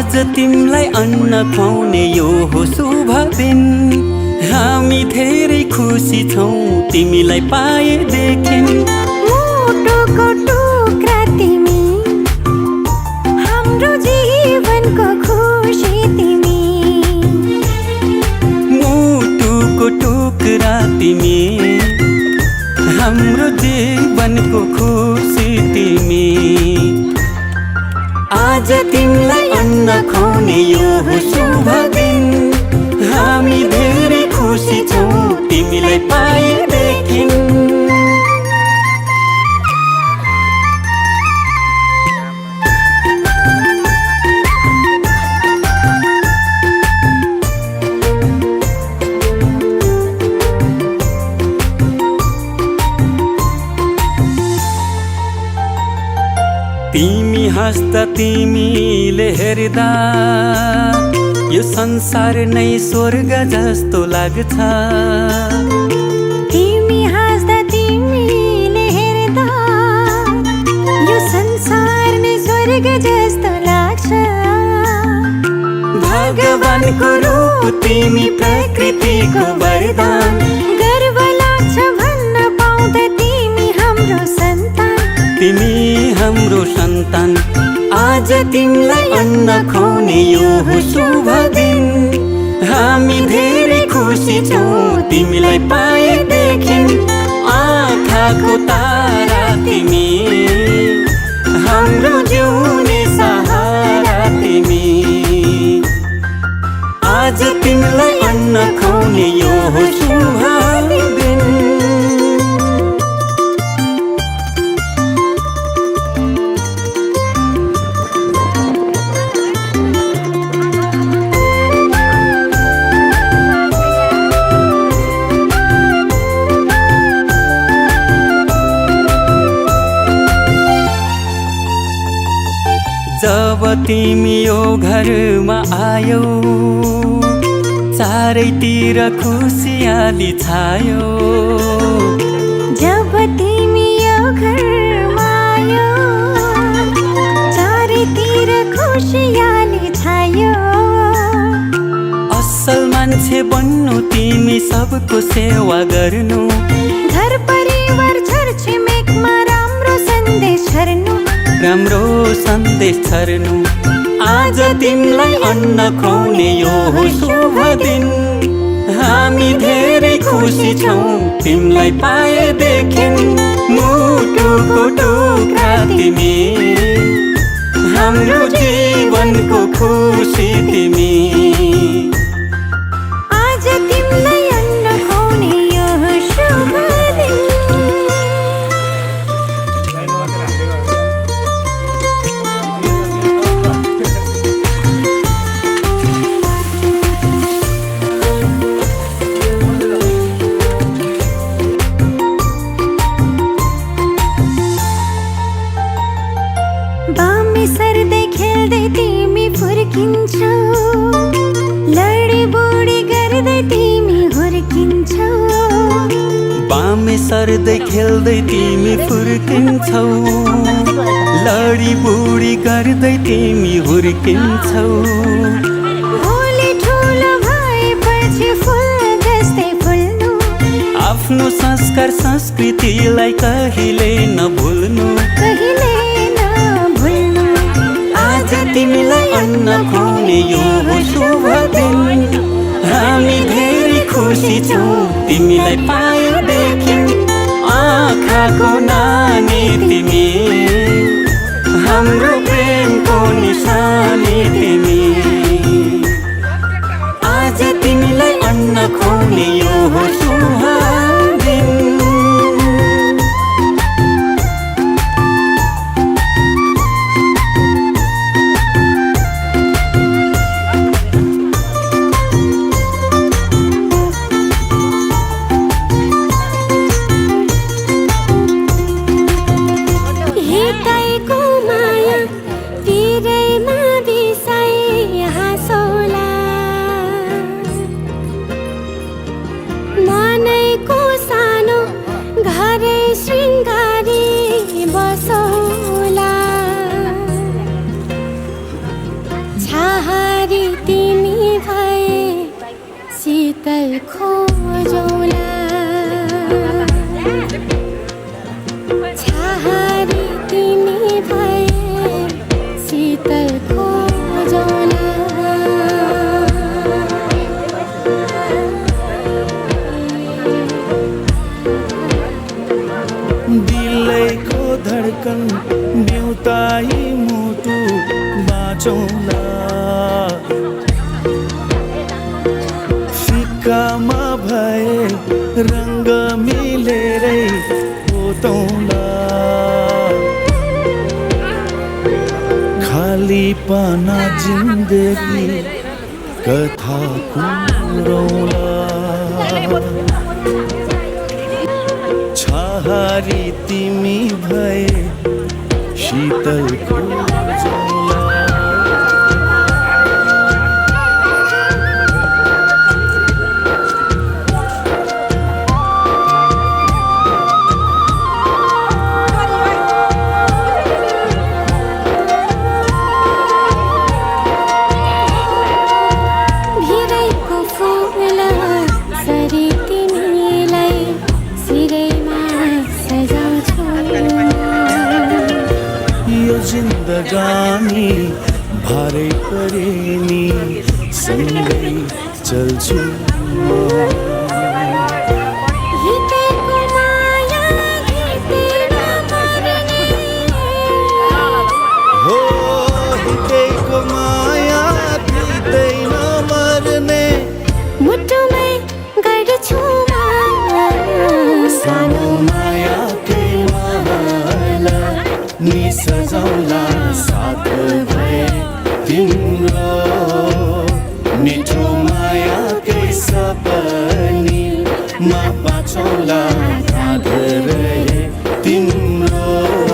आज तिमलाई अन्न खुवाउने यो हो शुभ दिन। हामी धेरै खुसी छौँ तिमीलाई पाएदेखि। मुटुको टुक्रा तिमी, हाम्रो जीवनको खुसी तिमी। मुटुको टुक्रा तिमी, हाम्रो जीवनको खुसी तिमी। आज तिमीलाई अन्न खुवाउने यो हो शुभ दिन। हामी धेरै खुसी छौँ तिमीलाई पाएदेखि। तिमी हाँस्दा तिमीले हेर्दा यो संसार नै स्वर्ग जस्तो लाग्छ। तिमी हाँस्दा तिमीले हेर्दा यो संसार नै स्वर्ग जस्तो लाग्छ। भगवानको रूप तिमी, प्रकृतिको वरदान। गर्व लाग्छ भन्न पाउँदा तिमी हाम्रो सन्तान। तिमी हाम्रो सन्तान। आज तिमीलाई अन्न खुवाउने यो हो शुभ दिन। हामी धेरै खुसी छौँ तिमीलाई पाएदेखि। आँखाको तारा तिमी, हाम्रो जिउने सहारा तिमी। आज तिमीलाई अन्न खुवाउने यो हो शुभ दिन। जब तिमी यो घरमा आयौ, चारैतिर खुसियाली छायो। जब तिमी यो घरमा आयो, चारैतिर खुसियाली छायो। असल मान्छे बन्नु तिमी, सबको सेवा गर्नु। घर परिवार छरछिमेकमा राम्रो सन्देश छर्नु। राम्रो सन्देश छर्नु। आज तिमीलाई अन्न खुवाउने यो हो शुभ दिन। हामी धेरै खुसी छौँ तिमीलाई पाएदेखि। मुटुको टुक्रा तिमी, हाम्रो जीवनको खुसी तिमी। आज तिमीलाई अन्न खुवाउने यो हो शुभ दिन। बामे सर्दै खेल्दै तिमी फुर्किन्छौ। लडी बुडी गर्दै तिमी हुर्किन्छौ। बामे सर्दै खेल्दै तिमी फुर्किन्छौ। लडी बुडी गर्दै तिमी हुर्किन्छौ। भोलि ठुलो भएपछि फुल जस्तै फुल्नु। आफ्नो संस्कार संस्कृतिलाई कहिले नभुल्नु। कहिले नभुल्नु। आज तिमीलाई अन्न खुवाउने यो हो शुभ दिन। हामी धेरै खुसी छौँ तिमीलाई पाएदेखि। आँखाको नानी तिमी, हाम्रो प्रेमको निशानी तिमी। आज तिमीलाई अन्न खुवाउने यो हो शुभ दिन। हितैको माया भए रंग मिलेरै पोतौँला खाली पाना जिन्दगी कथा कुरौँला छहारी तिमी भए शीतलको झोला भिरैको फुल सरी तिमीलाई सिरैमा सजाउँछु यो जिन्दगानी भारै परे नि सँगै चल्छु हितेको माया हितेर मर्ने हो हितैको माया हितै नमर्ने मुटुमै गर्छु सानो मायाकै माला नि सजाउला साथ भए तिम्रो मिठो मायाकै सपनी मा पाछौला काँध रहे तिम्रो